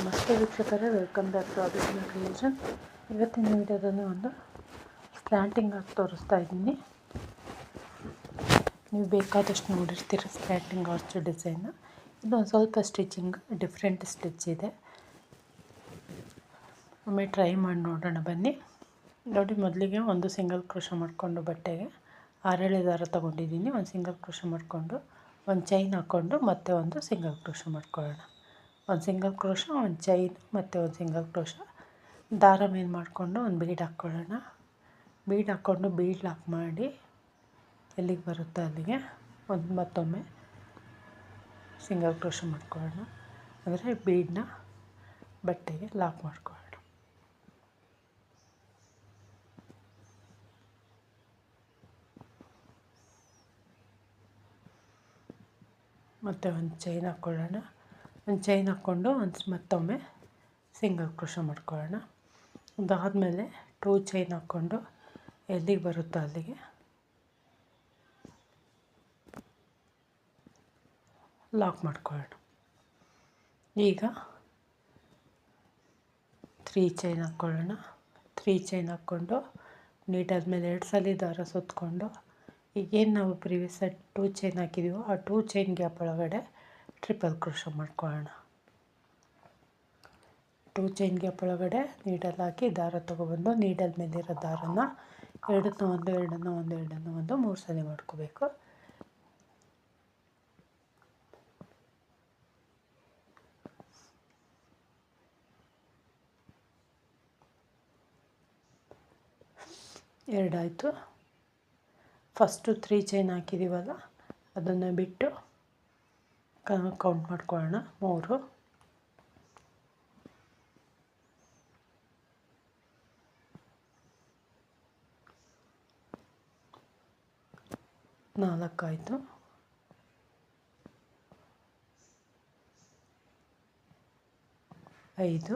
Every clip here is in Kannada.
ನಮಸ್ತೆ ವೀಕ್ಷಕರೇ, welcome back to Abhijna creation. ಇವತ್ತಿನ ವಿಡಿಯೋದಲ್ಲಿ ಒಂದು ಸ್ಲ್ಯಾಂಟಿಂಗ್ ಆರ್ಚ್ ತೋರಿಸ್ತಾ ಇದ್ದೀನಿ. ನೀವು ಬೇಕಾದಷ್ಟು ನೋಡಿರ್ತೀರ ಸ್ಲ್ಯಾಂಟಿಂಗ್ ಆರ್ಚ್ ಡಿಸೈನ್. ಇದು ಒಂದು ಸ್ವಲ್ಪ ಸ್ಟಿಚಿಂಗ್ ಡಿಫ್ರೆಂಟ್ ಸ್ಟಿಚ್ ಇದೆ. ಒಮ್ಮೆ ಟ್ರೈ ಮಾಡಿ ನೋಡೋಣ ಬನ್ನಿ. ನೋಡಿ, ಮೊದಲಿಗೆ ಒಂದು ಸಿಂಗಲ್ ಕ್ರೋಶ ಮಾಡಿಕೊಂಡು ಬಟ್ಟೆಗೆ 6 ದಾರ ತೊಗೊಂಡಿದ್ದೀನಿ. ಒಂದು ಸಿಂಗಲ್ ಕ್ರೋಶ ಮಾಡಿಕೊಂಡು ಒಂದು ಚೈನ್ ಹಾಕ್ಕೊಂಡು ಮತ್ತೆ ಒಂದು ಸಿಂಗಲ್ ಕ್ರೋಶ ಮಾಡ್ಕೊಳ್ಳೋಣ. ಒಂದು ಸಿಂಗಲ್ ಕ್ರೋಶ, ಒಂದು ಚೈನ್ ಮತ್ತು ಒಂದು ಸಿಂಗಲ್ ಕ್ರೋಶ ದಾರ ಮೇಲೆ ಮಾಡಿಕೊಂಡು ಒಂದು ಬೀಡ್ ಹಾಕ್ಕೊಳ್ಳೋಣ. ಬೀಡ್ ಹಾಕ್ಕೊಂಡು ಬೀಡ್ ಲಾಕ್ ಮಾಡಿ ಎಲ್ಲಿಗೆ ಬರುತ್ತೋ ಅಲ್ಲಿಗೆ ಮತ್ತೊಮ್ಮೆ ಸಿಂಗಲ್ ಕ್ರೋಶ ಮಾಡ್ಕೊಳ್ಳೋಣ. ಅಂದರೆ ಬೀಡನ್ನ ಬಟ್ಟೆಗೆ ಲಾಕ್ ಮಾಡ್ಕೊಳ್ಳೋಣ. ಮತ್ತು ಒಂದು ಚೈನ್ ಹಾಕ್ಕೊಳ್ಳೋಣ. ಒಂದು ಚೈನ್ ಹಾಕ್ಕೊಂಡು ಮತ್ತೊಮ್ಮೆ ಸಿಂಗಲ್ ಕ್ರೋಶ ಮಾಡ್ಕೊಳ್ಳೋಣ. ಅದಾದಮೇಲೆ 2 ಚೈನ್ ಹಾಕ್ಕೊಂಡು ಎಲ್ಲಿಗೆ ಬರುತ್ತೋ ಅಲ್ಲಿಗೆ ಲಾಕ್ ಮಾಡ್ಕೊಳ್ಳೋಣ. ಈಗ 3 ಚೈನ್ ಹಾಕ್ಕೊಳ್ಳೋಣ. 3 ಚೈನ್ ಹಾಕ್ಕೊಂಡು ನೀಟಾದ ಮೇಲೆ 2 ಸಲ ದಾರ ಸುತ್ತಕೊಂಡು ಈಗೇನು ನಾವು ಪ್ರೀವಿಯಸ್ 2 ಚೈನ್ ಹಾಕಿದ್ದೀವೋ ಆ 2 ಚೈನ್ ಗ್ಯಾಪ್ ಒಳಗಡೆ ಟ್ರಿಪಲ್ ಕ್ರೋಶ ಮಾಡ್ಕೊಳ್ಳೋಣ. 2 ಚೈನ್ ಗ್ಯಾಪ್ ಒಳಗಡೆ ನೀಡಲ್ ಹಾಕಿ ದಾರ ತೊಗೊಬಂದು ನೀಡಲ್ ಮೇಲಿರೋ ದಾರನ ಎರಡನ್ನ ಒಂದು 3 ಸಲ ಮಾಡ್ಕೋಬೇಕು. ಎರಡಾಯಿತು. ಫಸ್ಟು 3 ಚೈನ್ ಹಾಕಿದ್ದೀವಲ್ಲ ಅದನ್ನು ಬಿಟ್ಟು ಕೌಂಟ್ ಮಾಡ್ಕೊಳ್ಳೋಣ. 3, 4 ಆಯಿತು. 5,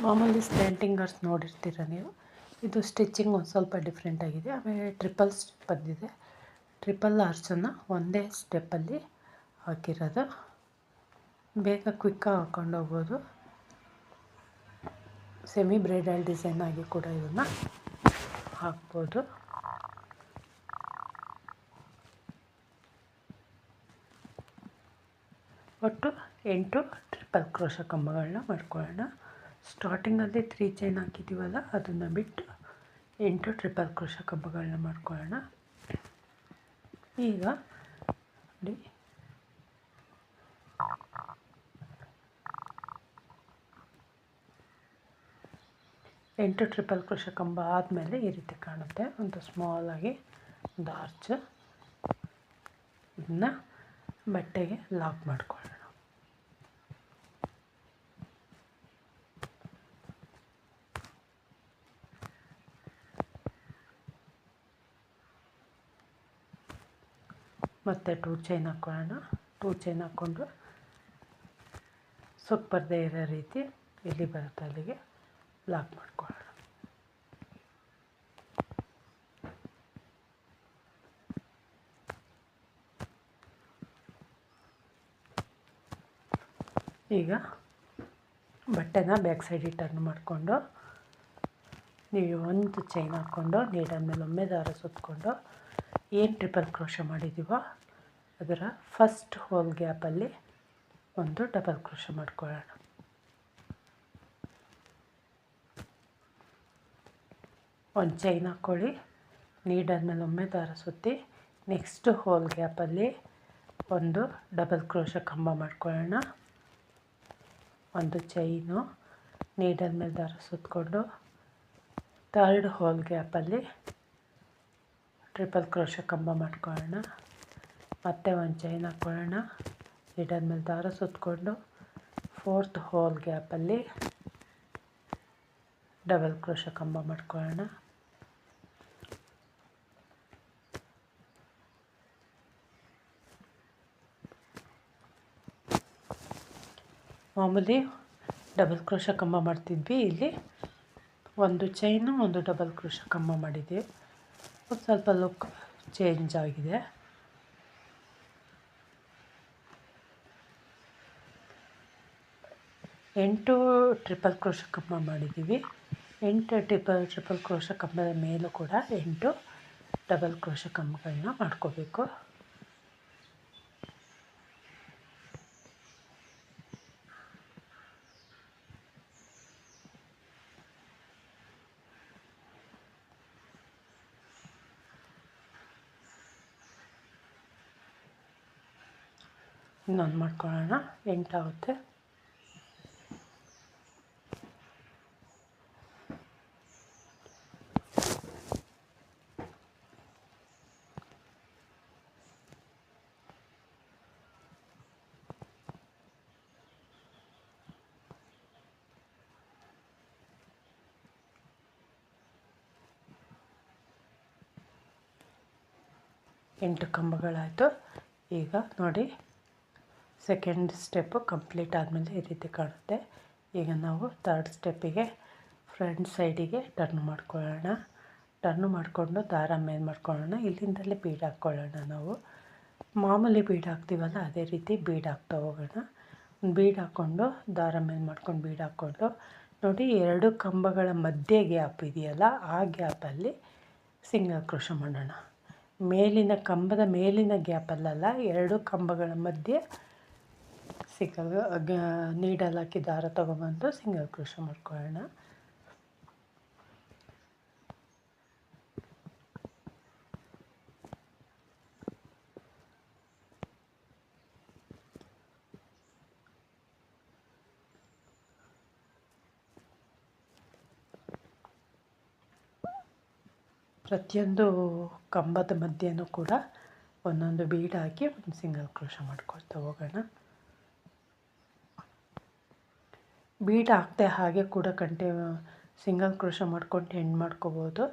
'ಮಾಮೂಲಿ ಸ್ಲ್ಯಾಂಟಿಂಗ್ ಆರ್ಚ್ ನೋಡಿರ್ತೀರ ನೀವು. ಇದು ಸ್ಟಿಚಿಂಗ್ ಒಂದು ಸ್ವಲ್ಪ ಡಿಫ್ರೆಂಟ್ ಆಗಿದೆ. ಆಮೇಲೆ ಟ್ರಿಪಲ್ ಸ್ಟೆಪ್ ಬಂದಿದೆ. ಟ್ರಿಪಲ್ ಆರ್ಚನ್ನು ಒಂದೇ ಸ್ಟೆಪ್ಪಲ್ಲಿ ಹಾಕಿರೋದು. ಬೇಗ ಕ್ವಿಕ್ಕಾಗಿ ಹಾಕ್ಕೊಂಡು ಹೋಗ್ಬೋದು. ಸೆಮಿ ಬ್ರೈಡಲ್ ಡಿಸೈನ್ ಆಗಿ ಕೂಡ ಇದನ್ನು ಹಾಕ್ಬೋದು. ಒಟ್ಟು 8 ಟ್ರಿಪಲ್ ಕ್ರೋಶ ಕಂಬಗಳನ್ನ ಮಾಡ್ಕೊಳ್ಳೋಣ. ಸ್ಟಾರ್ಟಿಂಗಲ್ಲಿ 3 ಚೈನ್ ಹಾಕಿದ್ದೀವಲ್ಲ ಅದನ್ನು ಬಿಟ್ಟು 8 ಟ್ರಿಪಲ್ ಕ್ರೋಶ ಕಂಬಗಳನ್ನ ಮಾಡ್ಕೊಳ್ಳೋಣ. ಈಗ ನೋಡಿ, ಎಂಟು ಟ್ರಿಪಲ್ ಕ್ರೋಶ ಕಂಬ ಆದಮೇಲೆ ಈ ರೀತಿ ಕಾಣುತ್ತೆ. ಒಂದು ಸ್ಮಾಲಾಗಿ ಒಂದು ಆರ್ಚ್. ಇದನ್ನು ಬಟ್ಟೆಗೆ ಲಾಕ್ ಮಾಡ್ಕೊಳ್ಳೋಣ. ಮತ್ತು 2 ಚೈನ್ ಹಾಕ್ಕೊಳ್ಳೋಣ. 2 ಚೈನ್ ಹಾಕ್ಕೊಂಡು ಸೊಪ್ಪರದೇ ಇರೋ ರೀತಿ ಎಲ್ಲಿ ಬರುತ್ತೆ ಅಲ್ಲಿಗೆ ಲಾಕ್ ಮಾಡ್ಕೊಳ್ಳೋಣ. ಈಗ ಬಟ್ಟೆನ ಬ್ಯಾಕ್ ಸೈಡಿಗೆ ಟರ್ನ್ ಮಾಡಿಕೊಂಡು ನೀವು ಒಂದು ಚೈನ್ ಹಾಕ್ಕೊಂಡು ನೀಡಲ್ ಮೇಲೆ ಒಮ್ಮೆ ದಾರ ಸುತ್ತಕೊಂಡು ಏನು ಟ್ರಿಪಲ್ ಕ್ರೋಶ ಮಾಡಿದ್ದೀವೋ ಅದರ ಫಸ್ಟ್ ಹೋಲ್ ಗ್ಯಾಪಲ್ಲಿ ಒಂದು ಡಬಲ್ ಕ್ರೋಶ ಮಾಡ್ಕೊಳ್ಳೋಣ. ಒಂದು ಚೈನ್ ಹಾಕ್ಕೊಳ್ಳಿ, ನೀಡಲ್ ಮೇಲೆ ಒಮ್ಮೆ ದಾರ ಸುತ್ತಿ ನೆಕ್ಸ್ಟ್ ಹೋಲ್ ಗ್ಯಾಪಲ್ಲಿ ಒಂದು ಡಬಲ್ ಕ್ರೋಶ ಕಂಬ ಮಾಡ್ಕೊಳ್ಳೋಣ. ಒಂದು ಚೈನು, ನೀಡಲ್ ಮೇಲೆ ದಾರ ಸುತ್ತಕೊಂಡು ಥರ್ಡ್ ಹೋಲ್ ಗ್ಯಾಪಲ್ಲಿ ಟ್ರಿಪಲ್ ಕ್ರೋಶ ಕಂಬ ಮಾಡ್ಕೊಳ್ಳೋಣ. ಮತ್ತೆ ಒಂದು ಚೈನ್ ಹಾಕ್ಕೊಳ್ಳೋಣ, ನೀಡಲ್ ಮೇಲೆ ದಾರ ಸುತ್ತಕೊಂಡು ಫೋರ್ತ್ ಹೋಲ್ ಗ್ಯಾಪಲ್ಲಿ ಡಬಲ್ ಕ್ರೋಶ ಕಂಬ ಮಾಡ್ಕೊಳ್ಳೋಣ. ಮಾಮೂಲಿ ಡಬಲ್ ಕ್ರೋಶ ಕಂಬ ಮಾಡ್ತಿದ್ವಿ. ಇಲ್ಲಿ ಒಂದು ಚೈನು ಒಂದು ಡಬಲ್ ಕ್ರೋಶ ಕಂಬ ಮಾಡಿದ್ದೀವಿ. ಒಂದು ಸ್ವಲ್ಪ ಲುಕ್ ಚೇಂಜ್ ಆಗಿದೆ. ಎಂಟು ಟ್ರಿಪಲ್ ಕ್ರೋಶ ಕಂಬ ಮಾಡಿದ್ದೀವಿ. 8 ಟ್ರಿಪಲ್ ಕ್ರೋಶ ಕಂಬದ ಮೇಲೂ ಕೂಡ 8 ಡಬಲ್ ಕ್ರೋಶ ಕಂಬಗಳನ್ನ ಮಾಡ್ಕೋಬೇಕು. ಇನ್ನೊಂದು ಮಾಡ್ಕೊಳ್ಳೋಣ. 8 ಆಗುತ್ತೆ. ಎಂಟು ಕಂಬಗಳಾಯಿತು. ಈಗ ನೋಡಿ, ಸೆಕೆಂಡ್ ಸ್ಟೆಪ್ಪು ಕಂಪ್ಲೀಟ್ ಆದಮೇಲೆ ಈ ರೀತಿ ಕಾಣುತ್ತೆ. ಈಗ ನಾವು ಥರ್ಡ್ ಸ್ಟೆಪ್ಪಿಗೆ ಫ್ರಂಟ್ ಸೈಡಿಗೆ ಟರ್ನ್ ಮಾಡ್ಕೊಳ್ಳೋಣ. ಟರ್ನ್ ಮಾಡಿಕೊಂಡು ದಾರ ಮೇಲೆ ಮಾಡ್ಕೊಳ್ಳೋಣ. ಇಲ್ಲಿಂದಲೇ ಬೀಡ್ ಹಾಕ್ಕೊಳ್ಳೋಣ. ನಾವು ಮಾಮೂಲಿ ಬೀಡ್ ಹಾಕ್ತೀವಲ್ಲ ಅದೇ ರೀತಿ ಬೀಡ್ ಹಾಕ್ತಾ ಹೋಗೋಣ. ಬೀಡ್ ಹಾಕ್ಕೊಂಡು ದಾರ ಮೇಲೆ ಮಾಡ್ಕೊಂಡು ಬೀಡ್ ಹಾಕ್ಕೊಂಡು ನೋಡಿ, 2 ಕಂಬಗಳ ಮಧ್ಯೆ ಗ್ಯಾಪ್ ಇದೆಯಲ್ಲ, ಆ ಗ್ಯಾಪಲ್ಲಿ ಸಿಂಗಲ್ ಕ್ರೋಶ ಮಾಡೋಣ. ಮೇಲಿನ ಕಂಬದ ಮೇಲಿನ ಗ್ಯಾಪಲ್ಲ, 2 ಕಂಬಗಳ ಮಧ್ಯೆ ನೀಡಲ್ ಹಾಕಿ ದಾರ ತೊಗೊಬಂದು ಸಿಂಗಲ್ ಕ್ರೋಶ ಮಾಡ್ಕೊಳ್ಳೋಣ. ಪ್ರತಿಯೊಂದು ಕಂಬದ ಮಧ್ಯೆನೂ ಕೂಡ ಒಂದೊಂದು ಬೀಡ್ ಹಾಕಿ ಒಂದು ಸಿಂಗಲ್ ಕ್ರೋಶ ಮಾಡ್ಕೊಳ್ತಾ ಹೋಗೋಣ. ಬೀಡ್ ಹಾಕ್ತೆ ಹಾಗೆ ಕೂಡ ಸಿಂಗಲ್ ಕ್ರೋಶ ಮಾಡ್ಕೊಂಡು ಎಂಡ್ ಮಾಡ್ಕೋಬೋದು.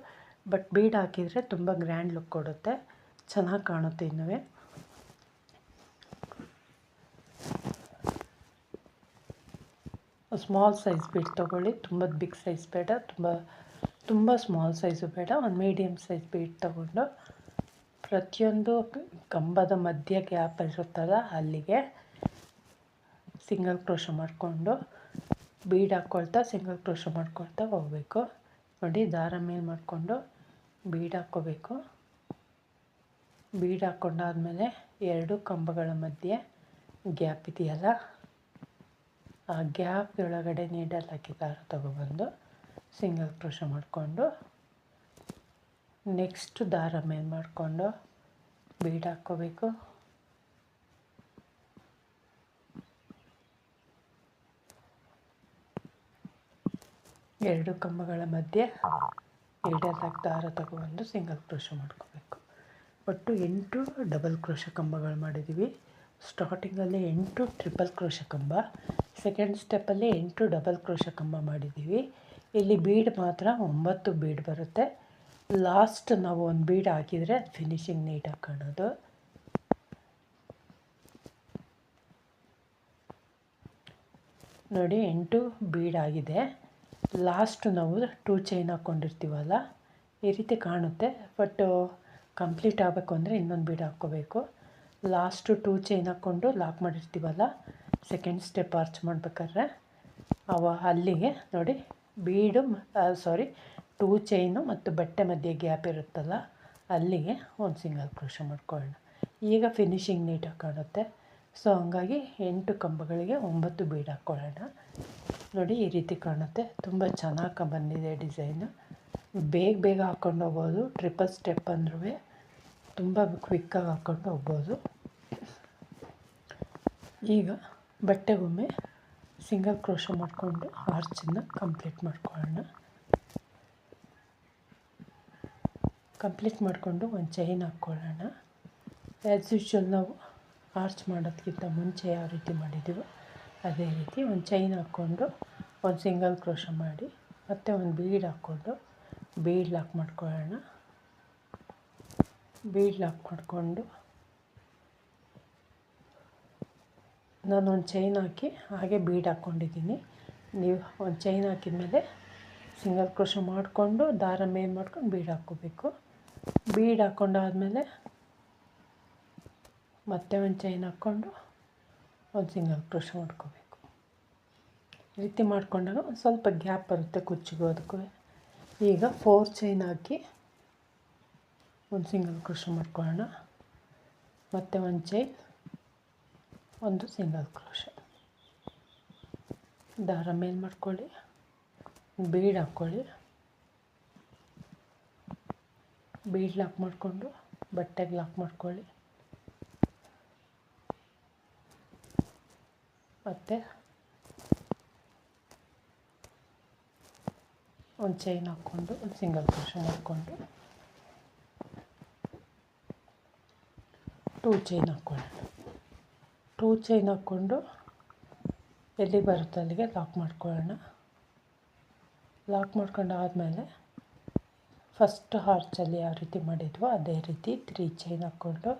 ಬಟ್ ಬೀಡ್ ಹಾಕಿದರೆ ತುಂಬ ಗ್ರ್ಯಾಂಡ್ ಲುಕ್ ಕೊಡುತ್ತೆ, ಚೆನ್ನಾಗಿ ಕಾಣುತ್ತೆ. ಇನ್ನೂ ಸ್ಮಾಲ್ ಸೈಜ್ ಬೀಡ್ ತೊಗೊಳ್ಳಿ, ತುಂಬ ಬಿಗ್ ಸೈಜ್ ಬೇಡ, ತುಂಬ ಸ್ಮಾಲ್ ಸೈಜು ಬೇಡ. ಒಂದು ಮೀಡಿಯಮ್ ಸೈಜ್ ಬೀಡ್ ತೊಗೊಂಡು ಪ್ರತಿಯೊಂದು ಕಂಬದ ಮಧ್ಯ ಗ್ಯಾಪ್ ಇರುತ್ತಲ್ಲ ಅಲ್ಲಿಗೆ ಸಿಂಗಲ್ ಕ್ರೋಶ ಮಾಡಿಕೊಂಡು ಬೀಡ್ ಹಾಕ್ಕೊಳ್ತಾ ಸಿಂಗಲ್ ಕ್ರೋಶ ಮಾಡ್ಕೊಳ್ತಾ ಹೋಗಬೇಕು. ನೋಡಿ, ದಾರ ಮೇಲೆ ಮಾಡಿಕೊಂಡು ಬೀಡ್ ಹಾಕ್ಕೋಬೇಕು. ಬೀಡ್ ಹಾಕ್ಕೊಂಡಾದ್ಮೇಲೆ 2 ಕಂಬಗಳ ಮಧ್ಯೆ ಗ್ಯಾಪ್ ಇದೆಯಲ್ಲ, ಆ ಗ್ಯಾಪ್ ಒಳಗಡೆ ನೀಡಲ್ ಹಾಕಿ ದಾರ ತೊಗೊಬಂದು ಸಿಂಗಲ್ ಕ್ರೋಶ ಮಾಡಿಕೊಂಡು ನೆಕ್ಸ್ಟ್ ದಾರ ಮೇಲೆ ಮಾಡಿಕೊಂಡು ಬೀಡ್ ಹಾಕ್ಕೋಬೇಕು. ಎರಡು ಕಂಬಗಳ ಮಧ್ಯೆ ನೀಡಲ್ ಹಾಕಿ ದಾರ ತೊಗೊಬಂದು ಸಿಂಗಲ್ ಕ್ರೋಶ ಮಾಡ್ಕೋಬೇಕು. ಒಟ್ಟು 8 ಡಬಲ್ ಕ್ರೋಶ ಕಂಬಗಳು ಮಾಡಿದ್ದೀವಿ. ಸ್ಟಾರ್ಟಿಂಗಲ್ಲಿ 8 ಟ್ರಿಪಲ್ ಕ್ರೋಶ ಕಂಬ, ಸೆಕೆಂಡ್ ಸ್ಟೆಪ್ಪಲ್ಲಿ 8 ಡಬಲ್ ಕ್ರೋಶ ಕಂಬ ಮಾಡಿದ್ದೀವಿ. ಇಲ್ಲಿ ಬೀಡ್ ಮಾತ್ರ 9 ಬೀಡ್ ಬರುತ್ತೆ. ಲಾಸ್ಟ್ ನಾವು ಒಂದು ಬೀಡ್ ಹಾಕಿದರೆ ಫಿನಿಶಿಂಗ್ ನೀಟಾಗಿ ಕಾಣೋದು. ನೋಡಿ, 8 ಬೀಡ್ ಆಗಿದೆ. ಲಾಸ್ಟ್ ನಾವು 2 ಚೈನ್ ಹಾಕ್ಕೊಂಡಿರ್ತೀವಲ್ಲ, ಈ ರೀತಿ ಕಾಣುತ್ತೆ. ಬಟ್ ಕಂಪ್ಲೀಟ್ ಆಗಬೇಕು ಅಂದರೆ ಇನ್ನೊಂದು ಬೀಡ್ ಹಾಕ್ಕೋಬೇಕು. ಲಾಸ್ಟು 2 ಚೈನ್ ಹಾಕ್ಕೊಂಡು ಲಾಕ್ ಮಾಡಿರ್ತೀವಲ್ಲ, ಸೆಕೆಂಡ್ ಸ್ಟೆಪ್ ಆರ್ಚ್ ಮಾಡಬೇಕಾದ್ರೆ ಅಲ್ಲಿಗೆ ನೋಡಿ, ಬೀಡು 2 ಚೈನು ಮತ್ತು ಬಟ್ಟೆ ಮಧ್ಯೆ ಗ್ಯಾಪ್ ಇರುತ್ತಲ್ಲ ಅಲ್ಲಿಗೆ ಒಂದು ಸಿಂಗಲ್ ಕ್ರೋಶ ಮಾಡ್ಕೊಳ್ಳೋಣ. ಈಗ ಫಿನಿಶಿಂಗ್ ನೀಟಾಗಿ ಕಾಣುತ್ತೆ. ಸೊ ಹಂಗಾಗಿ 8 ಕಂಬಗಳಿಗೆ 9 ಬೀಡ್ ಹಾಕ್ಕೊಳ್ಳೋಣ. ನೋಡಿ, ಈ ರೀತಿ ಕಾಣುತ್ತೆ. ತುಂಬ ಚೆನ್ನಾಗಿ ಬಂದಿದೆ ಡಿಸೈನು. ಬೇಗ ಹಾಕ್ಕೊಂಡು ಹೋಗ್ಬೋದು. ಟ್ರಿಪಲ್ ಸ್ಟೆಪ್ ಅಂದ್ರೂ ತುಂಬ ಕ್ವಿಕ್ಕಾಗಿ ಹಾಕ್ಕೊಂಡು ಹೋಗ್ಬೋದು. ಈಗ ಬಟ್ಟೆಗೊಮ್ಮೆ ಸಿಂಗಲ್ ಕ್ರೋಶ ಮಾಡಿಕೊಂಡು ಆರ್ಚನ್ನು ಕಂಪ್ಲೀಟ್ ಮಾಡ್ಕೊಳ್ಳೋಣ. ಕಂಪ್ಲೀಟ್ ಮಾಡಿಕೊಂಡು ಒಂದು ಚೈನ್ ಹಾಕ್ಕೊಳ್ಳೋಣ. ಆ್ಯಸ್ ಯೂಶ್ವಲ್ ನಾವು ಆರ್ಚ್ ಮಾಡೋದಕ್ಕಿಂತ ಮುಂಚೆ ಯಾವ ರೀತಿ ಮಾಡಿದ್ದೀವೋ ಅದೇ ರೀತಿ ಒಂದು ಚೈನ್ ಹಾಕ್ಕೊಂಡು ಒಂದು ಸಿಂಗಲ್ ಕ್ರೋಶ ಮಾಡಿ ಮತ್ತು ಒಂದು ಬೀಡ್ ಹಾಕ್ಕೊಂಡು ಬೀಡ್ ಲಾಕ್ ಮಾಡ್ಕೊಳ್ಳೋಣ. ಬೀಡ್ ಲಾಕ್ ಮಾಡಿಕೊಂಡು ನಾನು ಒಂದು ಚೈನ್ ಹಾಕಿ ಹಾಗೆ ಬೀಡ್ ಹಾಕ್ಕೊಂಡಿದ್ದೀನಿ. ನೀವು ಒಂದು ಚೈನ್ ಹಾಕಿದ ಮೇಲೆ ಸಿಂಗಲ್ ಕ್ರೋಶೆ ಮಾಡಿಕೊಂಡು ದಾರ ಮೇಲ್ ಮಾಡ್ಕೊಂಡು ಬೀಡ್ ಹಾಕ್ಕೋಬೇಕು. ಬೀಡ್ ಹಾಕ್ಕೊಂಡಾದ್ಮೇಲೆ ಮತ್ತೆ ಒಂದು ಚೈನ್ ಹಾಕ್ಕೊಂಡು ಒಂದು ಸಿಂಗಲ್ ಕ್ರೋಶೆ ಮಾಡ್ಕೋಬೇಕು. ಈ ರೀತಿ ಮಾಡ್ಕೊಂಡಾಗ ಒಂದು ಸ್ವಲ್ಪ ಗ್ಯಾಪ್ ಬರುತ್ತೆ ಕುಚ್ಚಿಗೂ ಅದಕ್ಕೂ. ಈಗ 4 ಚೈನ್ ಹಾಕಿ ಒಂದು ಸಿಂಗಲ್ ಕ್ರೋಶೆ ಮಾಡ್ಕೊಳ್ಳೋಣ. ಮತ್ತು ಒಂದು ಚೈನ್, ಒಂದು ಸಿಂಗಲ್ ಕ್ರೋಶೆ, ದಾರ ಮೇಲೆ ಮಾಡ್ಕೊಳ್ಳಿ, ಬೀಡ್ ಹಾಕ್ಕೊಳ್ಳಿ, ಬೀಡ್ ಲಾಕ್ ಮಾಡಿಕೊಂಡು ಬಟ್ಟೆಗೆ ಲಾಕ್ ಮಾಡ್ಕೊಳ್ಳಿ. ಮತ್ತು ಒಂದು ಚೈನ್ ಹಾಕ್ಕೊಂಡು ಒಂದು ಸಿಂಗಲ್ ಕ್ರೋಶೆ ಮಾಡಿಕೊಂಡು 2 ಚೈನ್ ಹಾಕ್ಕೊಳ್ಳೋಣ. 2 ಚೈನ್ ಹಾಕ್ಕೊಂಡು ಎಲ್ಲಿ ಬರುತ್ತೆ ಅಲ್ಲಿಗೆ ಲಾಕ್ ಮಾಡ್ಕೊಳ್ಳೋಣ. ಲಾಕ್ ಮಾಡ್ಕೊಂಡು ಆದಮೇಲೆ ಫಸ್ಟ್ ಆರ್ಚಲ್ಲಿ ಯಾವ ರೀತಿ ಮಾಡಿದ್ವೋ ಅದೇ ರೀತಿ 3 ಚೈನ್ ಹಾಕ್ಕೊಂಡು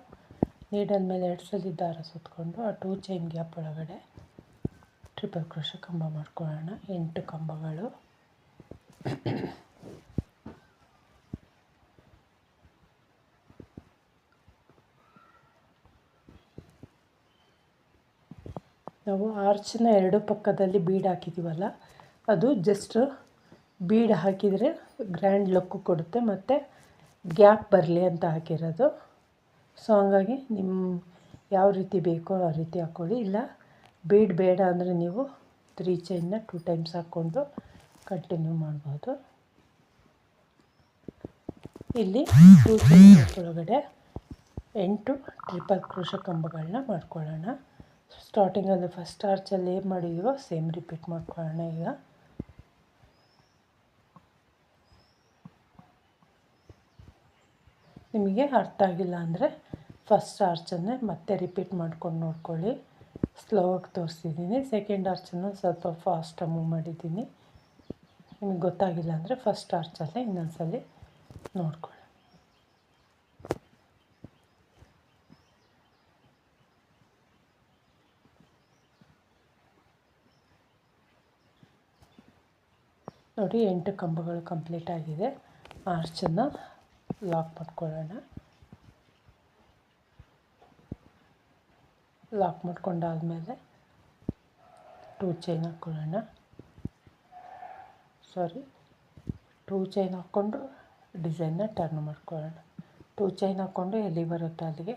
ನೀಡಲ್ ಮೇಲೆ 2 ಸಲ ದಾರ ಸುತ್ತಕೊಂಡು ಆ 2 ಚೈನ್ ಗ್ಯಾಪ್ ಒಳಗಡೆ ಟ್ರಿಪಲ್ ಕ್ರೋಶೆ ಕಂಬ ಮಾಡ್ಕೊಳ್ಳೋಣ. 8 ಕಂಬಗಳು. ನಾವು ಆರ್ಚಿನ 2 ಪಕ್ಕದಲ್ಲಿ ಬೀಡ್ ಹಾಕಿದ್ದೀವಲ್ಲ, ಅದು ಜಸ್ಟ್ ಬೀಡ್ ಹಾಕಿದರೆ ಗ್ರ್ಯಾಂಡ್ ಲುಕ್ಕು ಕೊಡುತ್ತೆ ಮತ್ತು ಗ್ಯಾಪ್ ಬರಲಿ ಅಂತ ಹಾಕಿರೋದು. ಸೊ ಹಂಗಾಗಿ ನಿಮ್ಮ ಯಾವ ರೀತಿ ಬೇಕೋ ಆ ರೀತಿ ಹಾಕ್ಕೊಳ್ಳಿ. ಇಲ್ಲ ಬೀಡ್ ಬೇಡ ಅಂದರೆ ನೀವು 3 ಚೈನ್ನ 2 ಟೈಮ್ಸ್ ಹಾಕ್ಕೊಂಡು ಕಂಟಿನ್ಯೂ ಮಾಡ್ಬೋದು. ಇಲ್ಲಿ 2 ಚೈನ್ ಒಳಗಡೆ 8 ಟ್ರಿಪಲ್ ಕ್ರೋಶೆ ಕಂಬಗಳನ್ನ ಮಾಡ್ಕೊಳ್ಳೋಣ. ಸ್ಟಾರ್ಟಿಂಗಲ್ಲಿ ಫಸ್ಟ್ ಆರ್ಚಲ್ಲಿ ಏನು ಮಾಡಿದ್ದೀವೋ ಸೇಮ್ ರಿಪೀಟ್ ಮಾಡ್ಕೊಳ್ಳೋಣ. ಈಗ ನಿಮಗೆ ಅರ್ಥ ಆಗಿಲ್ಲ ಅಂದರೆ ಫಸ್ಟ್ ಆರ್ಚನ್ನೇ ಮತ್ತೆ ರಿಪೀಟ್ ಮಾಡ್ಕೊಂಡು ನೋಡ್ಕೊಳ್ಳಿ. ಸ್ಲೋವಾಗಿ ತೋರಿಸಿದ್ದೀನಿ. ಸೆಕೆಂಡ್ ಆರ್ಚನ್ನು ಸ್ವಲ್ಪ ಫಾಸ್ಟಾಗಿ ಮೂವ್ ಮಾಡಿದ್ದೀನಿ. ನಿಮಗೆ ಗೊತ್ತಾಗಿಲ್ಲ ಅಂದರೆ ಫಸ್ಟ್ ಆರ್ಚಲ್ಲೇ ಇನ್ನೊಂದು ಸಲ ನೋಡ್ಕೊಳ್ಳಿ. ನೋಡಿ 8 ಕಂಬಗಳು ಕಂಪ್ಲೀಟ್ ಆಗಿದೆ. ಆರ್ಚನ್ನು ಲಾಕ್ ಮಾಡ್ಕೊಳ್ಳೋಣ. ಲಾಕ್ ಮಾಡ್ಕೊಂಡಾದಮೇಲೆ 2 ಚೈನ್ ಹಾಕ್ಕೊಳ್ಳೋಣ. 2 ಚೈನ್ ಹಾಕ್ಕೊಂಡು ಡಿಸೈನ್ನ ಟರ್ನ್ ಮಾಡ್ಕೊಳ್ಳೋಣ. 2 ಚೈನ್ ಹಾಕ್ಕೊಂಡು ಎಲ್ಲಿ ಬರುತ್ತೋ ಅಲ್ಲಿಗೆ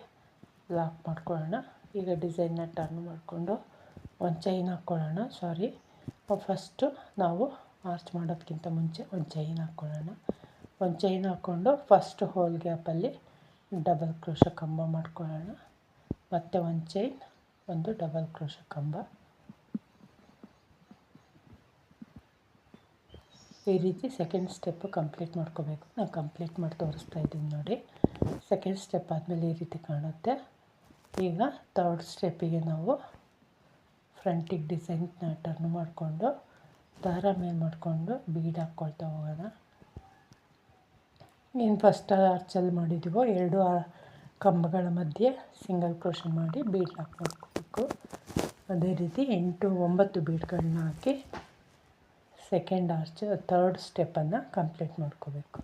ಲಾಕ್ ಮಾಡ್ಕೊಳ್ಳೋಣ. ಈಗ ಡಿಸೈನ್ನ ಟರ್ನ್ ಮಾಡಿಕೊಂಡು ಒಂದು ಚೈನ್ ಹಾಕ್ಕೊಳ್ಳೋಣ. ಫಸ್ಟು ನಾವು ಆರ್ಚ್ ಮಾಡೋದಕ್ಕಿಂತ ಮುಂಚೆ ಒಂದು ಚೈನ್ ಹಾಕ್ಕೊಳ್ಳೋಣ. ಒಂದು ಚೈನ್ ಹಾಕ್ಕೊಂಡು ಫಸ್ಟ್ ಹೋಲ್ ಗ್ಯಾಪಲ್ಲಿ ಡಬಲ್ ಕ್ರೋಶೆ ಕಂಬ ಮಾಡ್ಕೊಳ್ಳೋಣ. ಮತ್ತು ಒಂದು ಚೈನ್, ಒಂದು ಡಬಲ್ ಕ್ರೋಶೆ ಕಂಬ. ಈ ರೀತಿ ಸೆಕೆಂಡ್ ಸ್ಟೆಪ್ಪು ಕಂಪ್ಲೀಟ್ ಮಾಡ್ಕೋಬೇಕು. ನಾನು ಕಂಪ್ಲೀಟ್ ಮಾಡಿ ತೋರಿಸ್ತಾ ಇದ್ದೀನಿ ನೋಡಿ. ಸೆಕೆಂಡ್ ಸ್ಟೆಪ್ ಆದಮೇಲೆ ಈ ರೀತಿ ಕಾಣುತ್ತೆ. ಈಗ ಥರ್ಡ್ ಸ್ಟೆಪ್ಪಿಗೆ ನಾವು ಫ್ರಂಟಿಗೆ ಡಿಸೈನ್ನ ಟರ್ನ್ ಮಾಡಿಕೊಂಡು ದಾರ ಮೇಲೆ ಮಾಡಿಕೊಂಡು ಬೀಡ್ ಹಾಕ್ಕೊಳ್ತಾ ಹೋಗೋಣ. ಏನು ಫಸ್ಟ್ ಆರ್ಚಲ್ಲಿ ಮಾಡಿದ್ದೀವೋ 2 ಕಂಬಗಳ ಮಧ್ಯೆ ಸಿಂಗಲ್ ಕ್ರೋಶೆ ಮಾಡಿ ಬೀಡ್ ಲಾಕ್ ಮಾಡ್ಕೋಬೇಕು. ಅದೇ ರೀತಿ 9 ಬೀಡ್ಗಳನ್ನ ಹಾಕಿ ಸೆಕೆಂಡ್ ಆರ್ಚ್ ಥರ್ಡ್ ಸ್ಟೆಪ್ಪನ್ನು ಕಂಪ್ಲೀಟ್ ಮಾಡ್ಕೋಬೇಕು.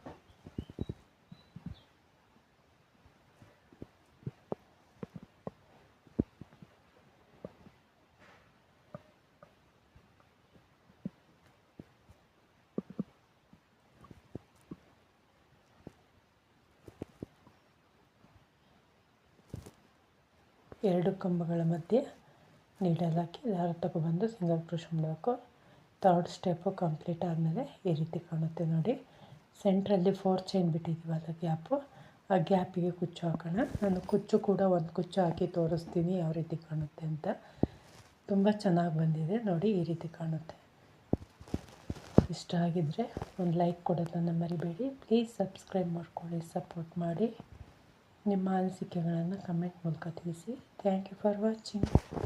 ಎರಡು ಕಂಬಗಳ ಮಧ್ಯೆ ನೀಡಲ್ ಹಾಕಿ ದಾರ ತಗೊಬಂದು ಸಿಂಗಲ್ ಕ್ರೋಶೆ ಮಾಡಬೇಕು. ಥರ್ಡ್ ಸ್ಟೆಪ್ಪು ಕಂಪ್ಲೀಟ್ ಆದಮೇಲೆ ಈ ರೀತಿ ಕಾಣುತ್ತೆ ನೋಡಿ. ಸೆಂಟ್ರಲ್ಲಿ 4 ಚೈನ್ ಬಿಟ್ಟಿದ್ದೀವಲ್ಲ ಗ್ಯಾಪು, ಆ ಗ್ಯಾಪಿಗೆ ಕುಚ್ಚು ಹಾಕೋಣ. ನಾನು ಕುಚ್ಚು ಕೂಡ ಒಂದು ಕುಚ್ಚು ಹಾಕಿ ತೋರಿಸ್ತೀನಿ ಯಾವ ರೀತಿ ಕಾಣುತ್ತೆ ಅಂತ. ತುಂಬ ಚೆನ್ನಾಗಿ ಬಂದಿದೆ ನೋಡಿ, ಈ ರೀತಿ ಕಾಣುತ್ತೆ. ಇಷ್ಟ ಆಗಿದ್ದರೆ ಒಂದು ಲೈಕ್ ಕೊಡೋದನ್ನು ಮರಿಬೇಡಿ. ಪ್ಲೀಸ್ ಸಬ್ಸ್ಕ್ರೈಬ್ ಮಾಡ್ಕೊಳ್ಳಿ, ಸಪೋರ್ಟ್ ಮಾಡಿ. ನಿಮ್ಮ ಅನಿಸಿಕೆಗಳನ್ನು ಕಮೆಂಟ್ ಮೂಲಕ ತಿಳಿಸಿ. Thank you for watching.